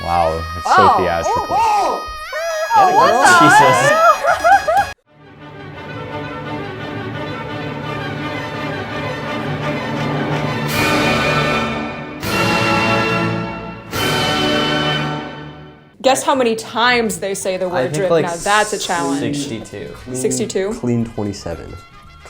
Wow, it's so theatrical. Jesus. Guess how many times they say the word drip. Like now that's a challenge. 62. 62? Clean 27.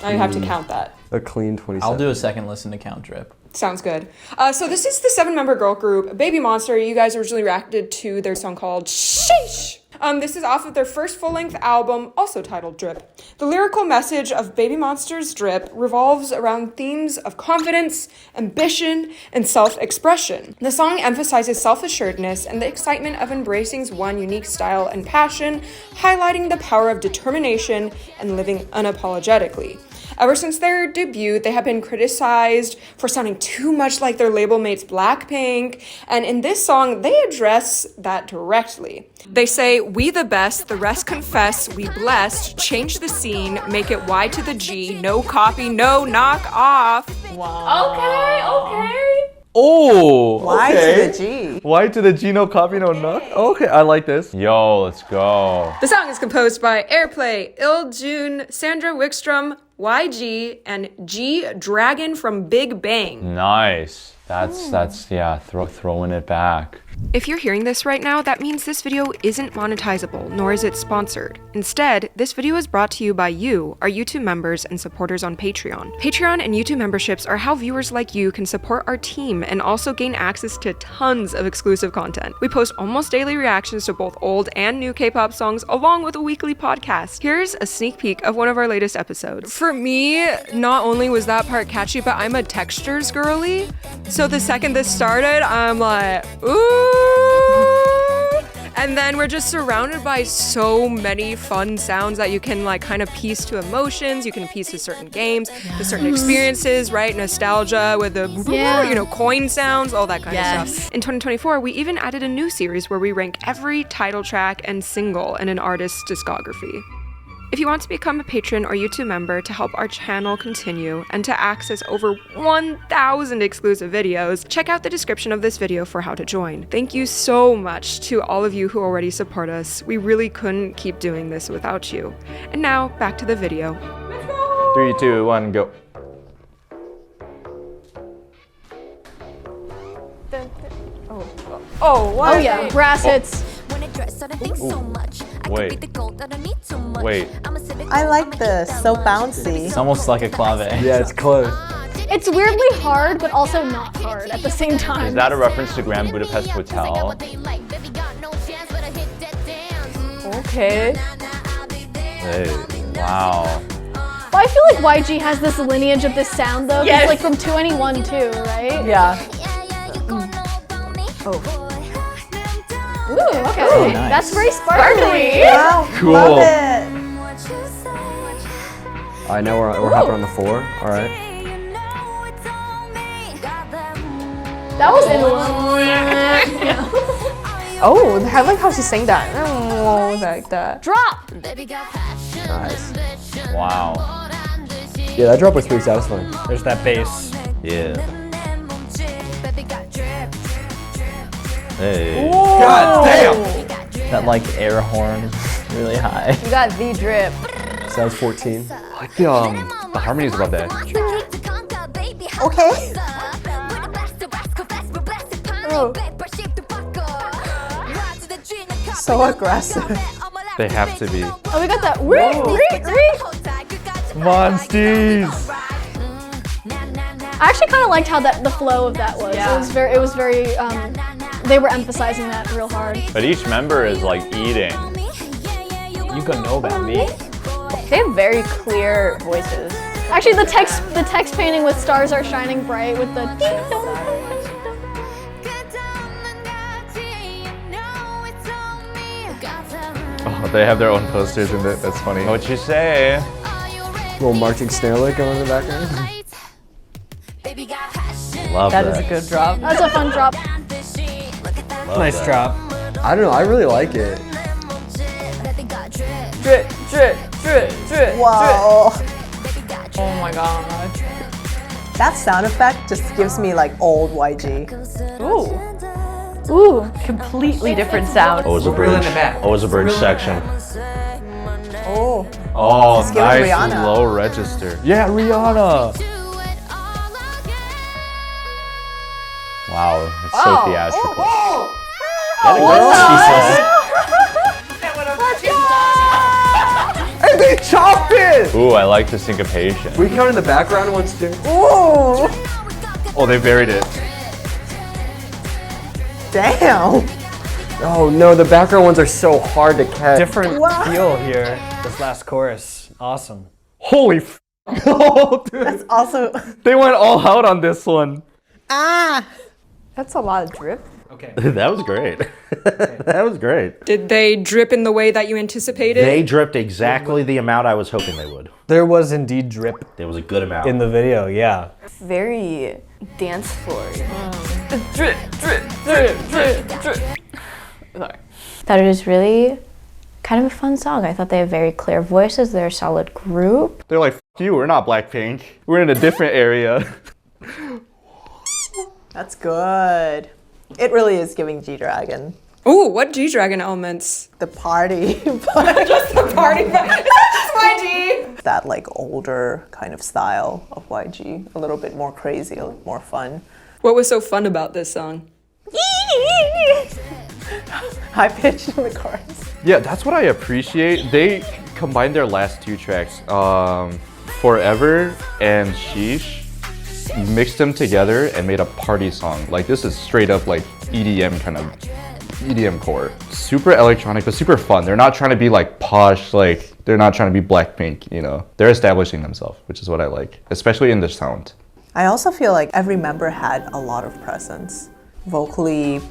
Now you have to count that. A clean 27. I'll do a second listen to count drip. Sounds good. So this is the 7-member girl group, Babymonster. You guys originally reacted to their song called Sheesh. This is off of their first full-length album, also titled Drip. The lyrical message of Babymonster's Drip revolves around themes of confidence, ambition, and self-expression. The song emphasizes self-assuredness and the excitement of embracing one's unique style and passion, highlighting the power of determination and living unapologetically. Ever since their debut, they have been criticized for sounding too much like their label mates Blackpink, and in this song, they address that directly. They say, "We the best, the rest confess, we blessed, change the scene, make it Y to the G, no copy, no knock off." Wow. Okay. Oh, Y to the G. Y to the G, no copy, no knock. Okay, I like this. Yo, let's go. The song is composed by Airplay, Iljun, Sandra Wickstrom, YG, and G Dragon from Big Bang. Nice. That's yeah, throwing it back. If you're hearing this right now, that means this video isn't monetizable, nor is it sponsored. Instead, this video is brought to you by you, our YouTube members and supporters on Patreon. Patreon and YouTube memberships are how viewers like you can support our team and also gain access to tons of exclusive content. We post almost daily reactions to both old and new K-pop songs, along with a weekly podcast. Here's a sneak peek of one of our latest episodes. For me, not only was that part catchy, but I'm a textures girly. So the second this started, I'm like, ooh. And then we're just surrounded by so many fun sounds that you can like kind of piece to emotions, you can piece to certain games, to certain experiences, right? Nostalgia with the, coin sounds, all that kind of stuff. In 2024, we even added a new series where we rank every title track and single in an artist's discography. If you want to become a patron or YouTube member to help our channel continue and to access over 1,000 exclusive videos, check out the description of this video for how to join. Thank you so much to all of you who already support us. We really couldn't keep doing this without you. And now, back to the video. 3, 2, 1, go. Oh yeah, brass hits. Wait. I like this. So bouncy. It's almost like a clave. Yeah, it's close. It's weirdly hard, but also not hard at the same time. Is that a reference to Grand Budapest Hotel? Okay. Hey, wow. Well, I feel like YG has this lineage of this sound though. It's like from 2NE1 too, right? Yeah. Ooh, okay. Oh, nice. That's very sparkly. Wow. Cool. Love it. All right, now we're hopping on the 4. All right. That was in Oh, I like how she sang that. Oh, like that. Drop. Nice. Wow. Yeah, that drop was pretty satisfying. There's that bass. Yeah. Hey. God damn! That like air horn is really high. You got the drip. Sounds 14. I like the harmonies above that. Okay. Oh. So aggressive. They have to be. Oh, we got that. Monsties! I actually kind of liked how the flow of that was. Yeah. It was very, they were emphasizing that real hard. But each member is like eating. You gonna know about me. They have very clear voices. Actually, the text painting with stars are shining bright with the ding dong. Oh, they have their own posters in it. That's funny. What you say? Little marching snare lick going in the background. Love That is a good drop. That's a fun drop. Nice drop. I don't know, I really like it. Drip, drip, drip, drip. Wow. Oh my god. That sound effect just gives me like old YG. Ooh. Ooh. Completely different sound. Oh, it's a bridge. Oh, it's a bridge section. Oh. Oh, Just give it nice Rihanna. low register. Yeah, Rihanna. Wow, it's so theatrical. Get it, girl, she says. And they chopped it! Ooh, I like the syncopation. We count in the background ones too. Ooh. Oh, they buried it. Damn. Oh no, the background ones are so hard to catch. Different feel here. This last chorus, awesome. Holy f. Oh, dude. That's also. They went all out on this one. Ah. That's a lot of drip. Okay. That was great. That was great. Did they drip in the way that you anticipated? They dripped exactly the amount I was hoping they would. There was indeed drip There was a good amount. in the video, yeah. Very dance floor. Drip, drip, drip, drip, drip. Sorry. Thought it was really kind of a fun song. I thought they have very clear voices. They're a solid group. They're like, F you, we're not Blackpink. We're in a different area. That's good. It really is giving G-Dragon. Ooh, what G-Dragon elements? The party. Just the party. That's YG. That like older kind of style of YG. A little bit more crazy, a little more fun. What was so fun about this song? High pitched in the chorus. Yeah, that's what I appreciate. They combined their last two tracks, Forever and Sheesh, mixed them together and made a party song. Like this is straight up like EDM kind of EDM core. Super electronic, but super fun. They're not trying to be like posh, like they're not trying to be Blackpink, you know. They're establishing themselves, which is what I like, especially in the sound. I also feel like every member had a lot of presence. Vocally,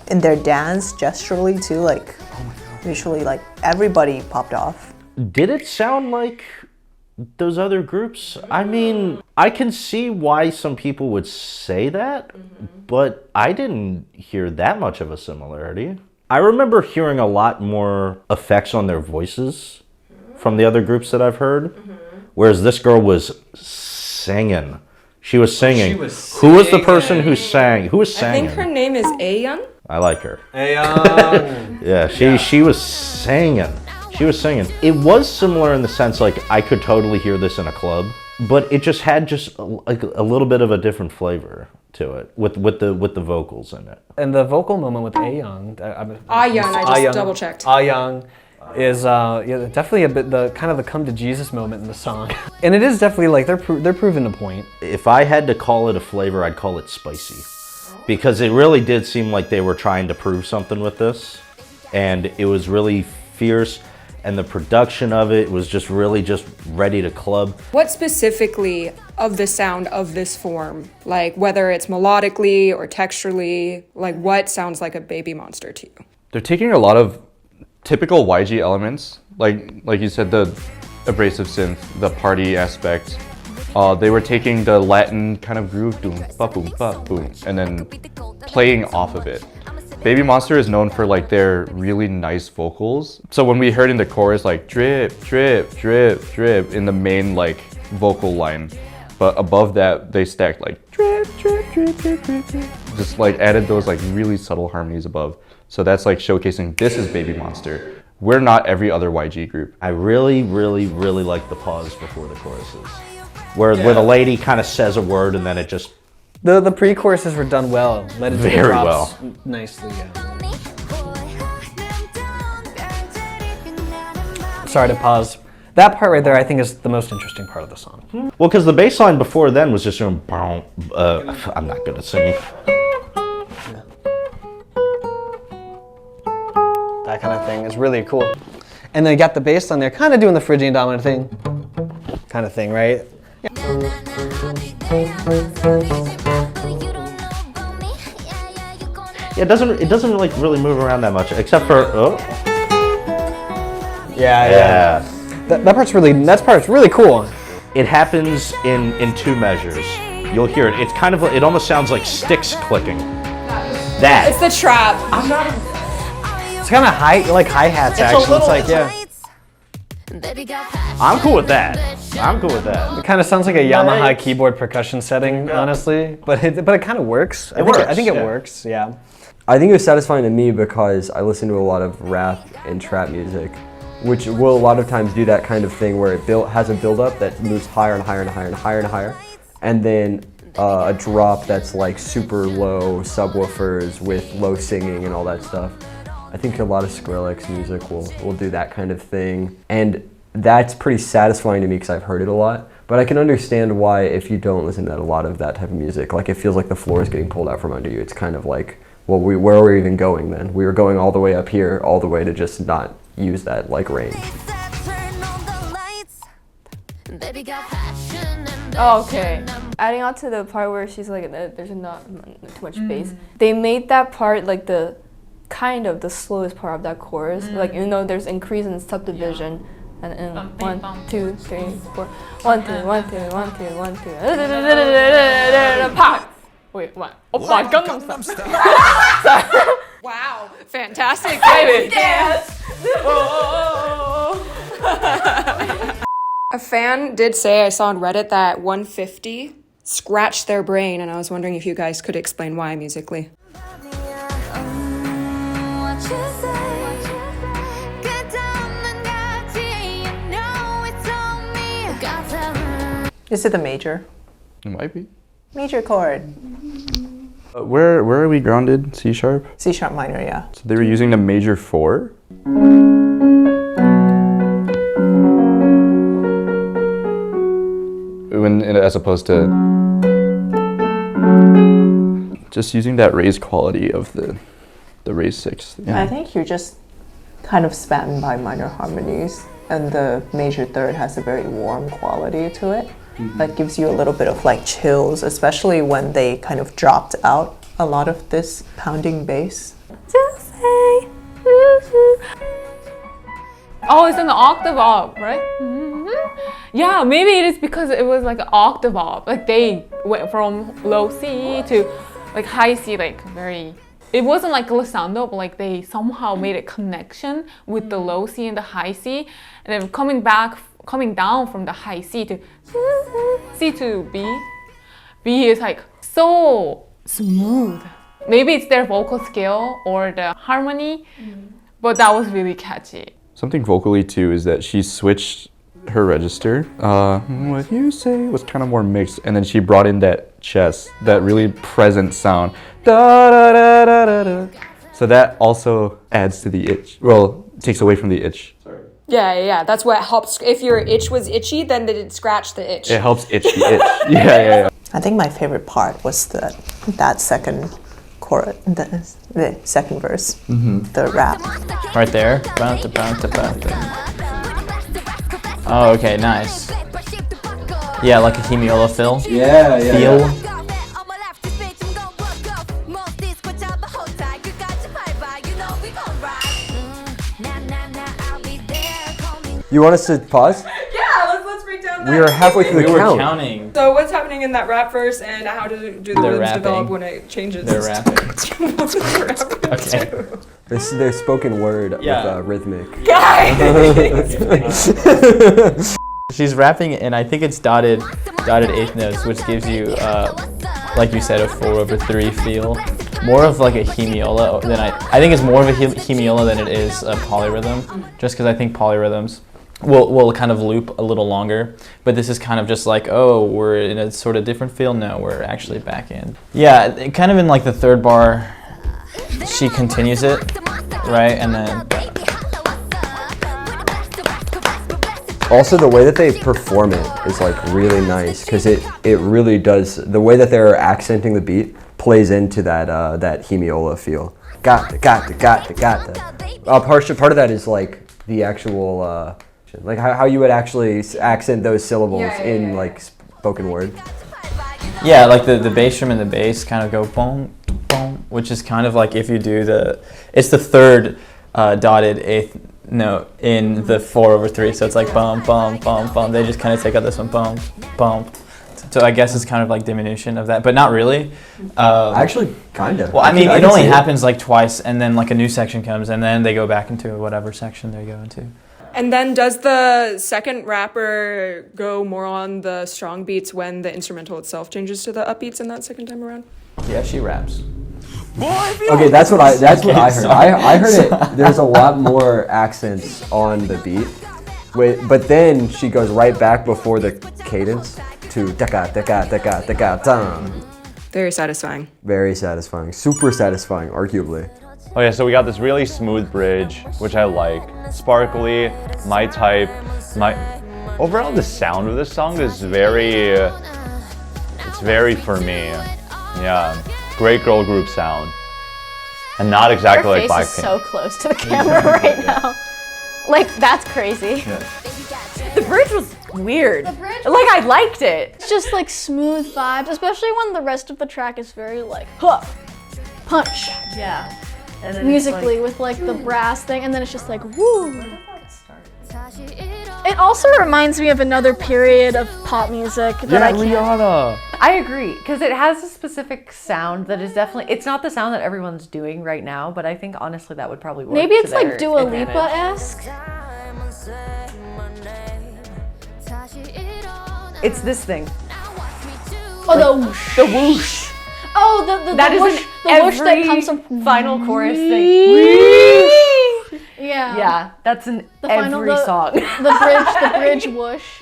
in their dance, gesturally too, like visually, like everybody popped off. Did it sound like those other groups? I mean, I can see why some people would say that, but I didn't hear that much of a similarity. I remember hearing a lot more effects on their voices from the other groups that I've heard, whereas this girl was singing. She was singing. Who was the person who sang? Who was I singing? think her name is Ayeon. I like her. Hey, Yeah, she was singing. She was singing. It was similar in the sense like I could totally hear this in a club, but it just had just like a little bit of a different flavor to it with the vocals in it. and the vocal moment with Ayeon. Ayeon, I just double checked. Ayeon is yeah, definitely a bit the kind of the come to Jesus moment in the song, and it is definitely like they're proving the point. If I had to call it a flavor, I'd call it spicy, because it really did seem like they were trying to prove something with this, and it was really fierce. And the production of it was just really just ready to club. What specifically of the sound of this form, like whether it's melodically or texturally, like what sounds like a Babymonster to you? They're taking a lot of typical YG elements, like you said, the abrasive synth, the party aspect. They were taking the Latin kind of groove, boom, ba boom, ba boom, and then playing off of it. Babymonster is known for like their really nice vocals. So when we heard in the chorus like drip, drip, drip, drip in the main like vocal line, but above that they stacked like drip, drip, drip, drip, drip, drip. Just like added those like really subtle harmonies above. So that's like showcasing this is Babymonster. We're not every other YG group. I really, really, really like the pause before the choruses, where the lady kind of says a word and then it just. The pre-choruses were done well. Led into the Very drops well. nicely. Yeah. Sorry to pause. That part right there, I think, is the most interesting part of the song. Well, because the bass line before then was just doing. I'm not good at singing. That kind of thing is really cool. And then you got the bass line there, kind of doing the Phrygian dominant thing, kind of thing, right? Yeah, it doesn't like really move around that much, except for Yeah. That part's really cool. It happens in two measures. You'll hear it. It's kind of it almost sounds like sticks clicking. That. It's the trap. It's kind of hi-hats actually. It's like I'm cool with that. I'm cool with that. It kind of sounds like a Yamaha keyboard percussion setting, honestly, but it kind of works. I think it works. Yeah. I think it was satisfying to me because I listen to a lot of rap and trap music, which will a lot of times do that kind of thing where it has a build-up that moves higher and higher and higher and higher and higher, and then a drop that's like super low subwoofers with low singing and all that stuff. I think a lot of Skrillex music will do that kind of thing, and that's pretty satisfying to me because I've heard it a lot. But I can understand why if you don't listen to a lot of that type of music, like it feels like the floor is getting pulled out from under you. It's kind of like, well, where are we even going then? We were going all the way up here, all the way to just not use that like range. Oh, okay. Adding on to the part where she's like, there's not too much bass. They made that part like the slowest part of that chorus. Like, you know, there's increase in subdivision. And in 1, 2, 3, 4. 1, 2, 1, 2, 1, 2, 1, 2. Pop! Wait, what? Oppa Gangnam Style. Wow, fantastic, baby. Dance! A fan did say, I saw on Reddit, that 150 scratched their brain, and I was wondering if you guys could explain why musically. Is it the major? It might be. Major chord. Where are we grounded? C sharp? C sharp minor, yeah. So they were using the major 4? As opposed to just using that raised quality of the raised 6. Yeah. I think you're just kind of spammed by minor harmonies, and the major 3rd has a very warm quality to it. That gives you a little bit of like chills, especially when they kind of dropped out a lot of this pounding bass. Oh, it's an octave up, right? Yeah, maybe it is because it was like an octave up. Like they went from low C to like high C, like very. It wasn't like glissando, but like they somehow made a connection with the low C and the high C, and then coming down from the high C to C to B. B is like so smooth. Maybe it's their vocal skill or the harmony, but that was really catchy. Something vocally too is that she switched her register. What you say was kind of more mixed, and then she brought in that chest, that really present sound. Da, da, da, da, da, da. So that also adds to the itch. Well, takes away from the itch. Sorry. Yeah, that's what helps. If your itch was itchy, then it scratch the itch. It helps itch the itch. Yeah. I think my favorite part was that second chorus, the second verse, the rap. Right there. Oh, okay, nice. Yeah, like a hemiola fill. Yeah. Feel. You want us to pause? Yeah, let's break down that. We are halfway through the We were count. counting. So what's happening in that rap verse, and how do the rhythms rapping. develop when it changes? They're rapping. What's the rapping Okay. too? Their spoken word Yeah. with rhythmic. She's rapping, and I think it's dotted eighth notes, which gives you, like you said, a 4/3 feel. More of like a hemiola than I think it's more of a hemiola than it is a polyrhythm, just because I think polyrhythms will kind of loop a little longer, but this is kind of just like, oh, we're in a sort of different feel. No, we're actually back in. Yeah, kind of in like the 3rd bar, she continues it, right, and then. Also, the way that they perform it is like really nice because it really does. The way that they're accenting the beat plays into that hemiola feel. Got the. Part of that is like the actual like how you would actually accent those syllables in like spoken word. Yeah, like the bass drum and the bass kind of go boom, boom, which is kind of like if you do it's the 3rd dotted 8th note in the 4/3, so it's like bum, bum, bum, bum. They just kind of take out this one, bum, bum. So I guess it's kind of like diminution of that, but not really. Actually, kind of. Well, I mean, it only happens like twice, and then like a new section comes, and then they go back into whatever section they go into. And then does the second rapper go more on the strong beats when the instrumental itself changes to the upbeats in that second time around? Yeah, she raps. Okay, that's what I heard. I heard it. There's a lot more accents on the beat, but then she goes right back before the cadence to deka deka deka deka dum. Very satisfying. Very satisfying. Super satisfying, arguably. Oh yeah, so we got this really smooth bridge, which I like. Sparkly, my type. Overall, the sound of this song is it's very for me. Yeah, great girl group sound. And not exactly like Her face is Blackpink. so close to the camera right now. Like, that's crazy. The bridge was weird. The bridge Like, I liked it. It's just like smooth vibes, especially when the rest of the track is very like, huh, punch. Yeah. And then Musically with like the brass thing, and then it's just like, woo. It also reminds me of another period of pop music that I can't. Rihanna. I agree, because it has a specific sound that is definitely, it's not the sound that everyone's doing right now, but I think honestly that would probably work. Maybe it's to like their Dua advantage. Lipa-esque. It's this thing. Oh, the whoosh. The whoosh. Oh, the That is whoosh, in the whoosh that every comes from final chorus thing. Yeah. Yeah, that's in The final, every song. the bridge whoosh.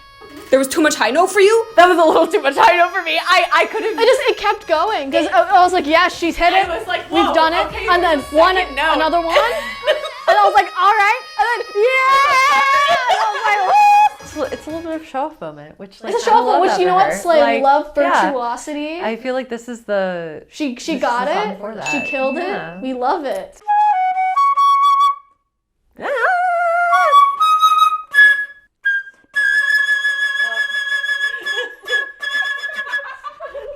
There was too much high note for you? That was a little too much high note for me. I could have. It kept going because I was like, yeah, she's hit it. I was like, we've done it, okay, and then one note. another one, and I was like, all right, and then yeah, and I was like, woo. It's a little bit of show off moment, which like, It's a show off, which you know what, Slay, like, love yeah. virtuosity. I feel like this is the She this got is the song it. for that. She killed Yeah. it. We love it.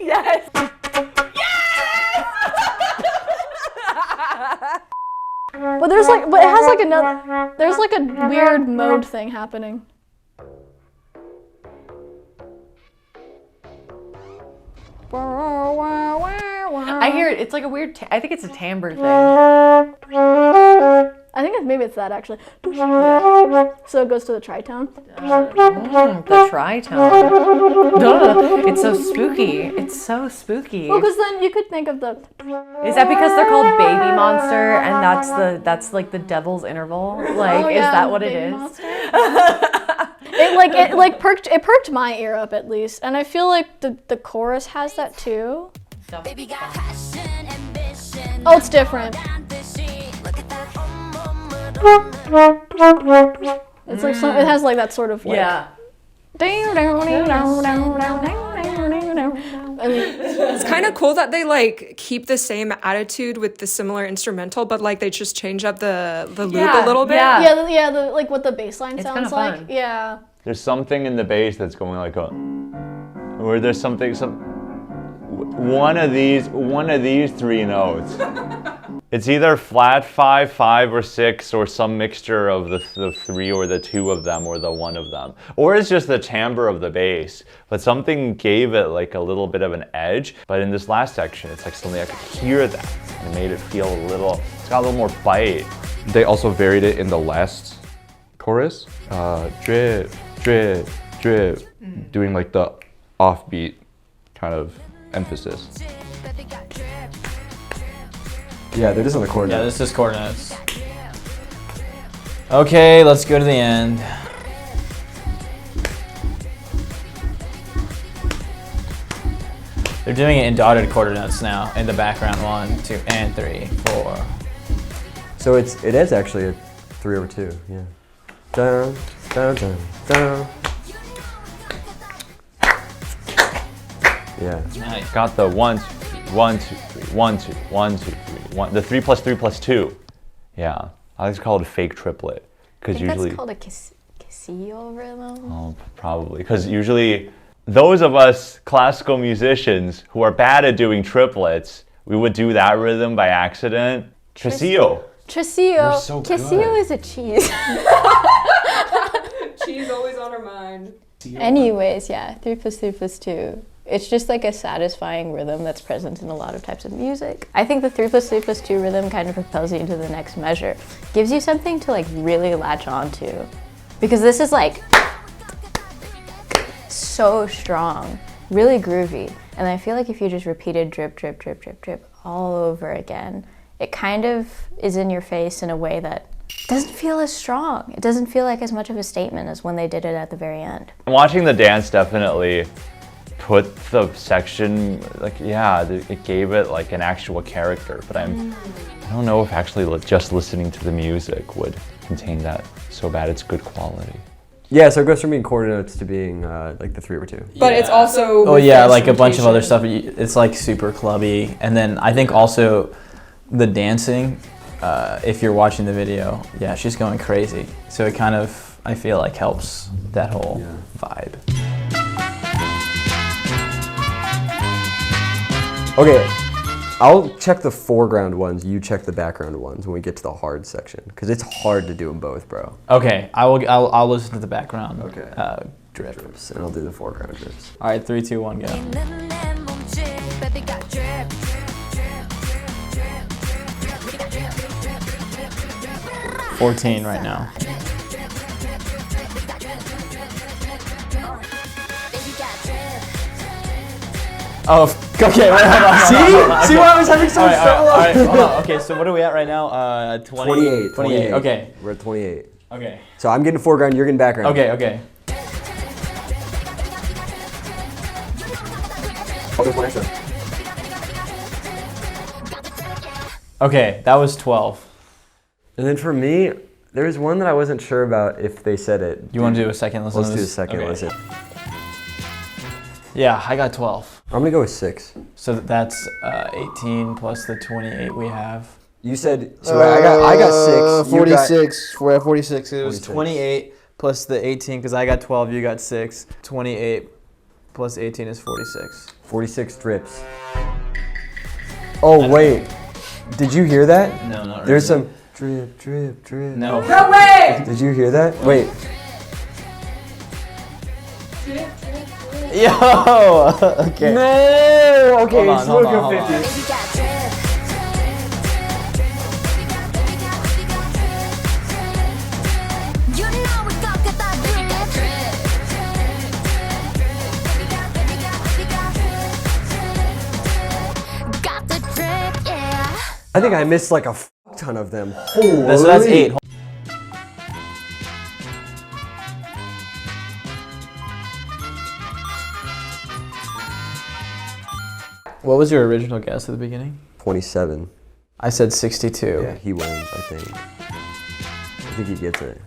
Yes. But it has like another. There's like a weird mode thing happening. I hear it. It's like a weird. I think it's a timbre thing. I think maybe it's that actually. So it goes to the tritone. The tritone. Duh. It's so spooky. It's so spooky. Well, because then you could think of the. Is that because they're called Babymonster and that's like the devil's interval? Like, Oh, is yeah, that what it Baby is? Monster. It perked my ear up at least, and I feel like the chorus has that too. Oh, it's different. It's like it has like that sort of like. Yeah. It's kind of cool that they like keep the same attitude with the similar instrumental, but like they just change up the loop a little bit. Yeah, like what the bass line sounds kinda like. fun. Yeah. There's something in the bass that's going like where there's one of these three notes. It's either flat 5, 5, or 6, or some mixture of the three or the two of them or the one of them. Or it's just the timbre of the bass. But something gave it like a little bit of an edge. But in this last section, it's like suddenly I could hear that. And it made it feel it's got a little more bite. They also varied it in the last chorus. Drip, drip, drip. Doing like the offbeat kind of emphasis. Yeah, they're just on the chord Yeah, note. this is chord notes. Okay, let's go to the end. They're doing it in dotted quarter notes now in the background. 1, 2, and 3, 4. So it is actually a 3/2. Yeah. Dun, dun, dun, dun. Yeah. Nice. Got the 1, 2, 3, 1, 2, 3, 1, 2, 1, 2, 3, 1. The 3 plus 3 plus 2. Yeah. I like to call it a fake triplet. Because usually. That's called a Casillo rhythm. Oh, probably. Because usually those of us classical musicians who are bad at doing triplets, we would do that rhythm by accident. Casillo. Tresillo. You're so good. Casillo is a cheese. Cheese always on our mind. Anyways, yeah, 3 plus 3 plus 2. It's just like a satisfying rhythm that's present in a lot of types of music. I think the 3 plus 3 plus 2 rhythm kind of propels you into the next measure. Gives you something to like really latch onto. Because this is like so strong, really groovy. And I feel like if you just repeated drip, drip, drip, drip, drip all over again. It kind of is in your face in a way that doesn't feel as strong. It doesn't feel like as much of a statement as when they did it at the very end. Watching the dance definitely put the section, like, yeah, it gave it like an actual character, but I don't know if actually just listening to the music would contain that so bad it's good quality. Yeah, so it goes from being quarter notes to being like the 3 over 2. But it's also Oh yeah, like a bunch of other stuff. It's like super clubby, and then I think also the dancing. If you're watching the video, yeah, she's going crazy. So it kind of, I feel like, helps that whole vibe. Okay, I'll check the foreground ones, you check the background ones when we get to the hard section, because it's hard to do them both, bro. Okay, I'll listen to the background. Okay. Drips. And I'll do the foreground drips. All right, 3, 2, 1, go. 14 right now. Oh, okay, wait, hold on. See why I was having so much trouble? All right, hold on. Okay, so what are we at right now? 28. 28, okay. We're at 28. Okay. So I'm getting foreground, you're getting background. Okay, okay. Oh, there's one extra. Okay, that was 12. And then for me, there's one that I wasn't sure about if they said it. You want to do a second listen? Let's do a second listen. Yeah, I got 12. I'm gonna go with 6. So that's 18 plus the 28 we have. You said, so I got 6. 46. We're at 46. It was 46. 28 plus the 18 because I got 12, you got 6. 28 plus 18 is 46. 46 drips. Oh, wait. Did you hear that? No, not really. There's some drip, drip, drip. No. No way! Did you hear that? Wait. Yo! Okay. No! Okay, Hold on. 50. I think I missed like a ton of them. Holy. So that's 8. What was your original guess at the beginning? 27. I said 62. Yeah, he wins, I think. I think he gets it.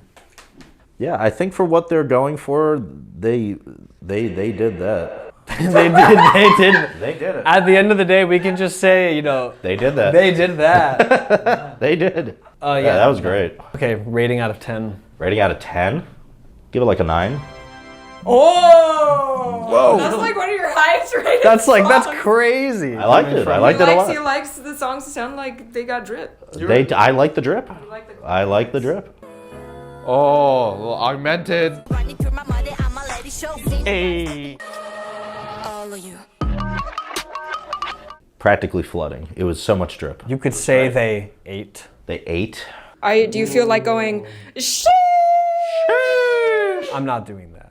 Yeah, I think for what they're going for, they did that. They did. They did it. At the end of the day, we can just say, you know, They did that. they did that. They did. Yeah, That was great. Okay, rating out of 10. Rating out of 10? Give it like a 9. Oh! Whoa. That's like one of your highest rated That's songs. crazy. I liked it. I liked it a lot. He likes the songs to sound like they got drip. I like the drip. I like the drip. Oh, well, augmented. Hey. Practically flooding. It was so much drip. You could say they ate. They ate. Do you feel like going, sheesh? I'm not doing that.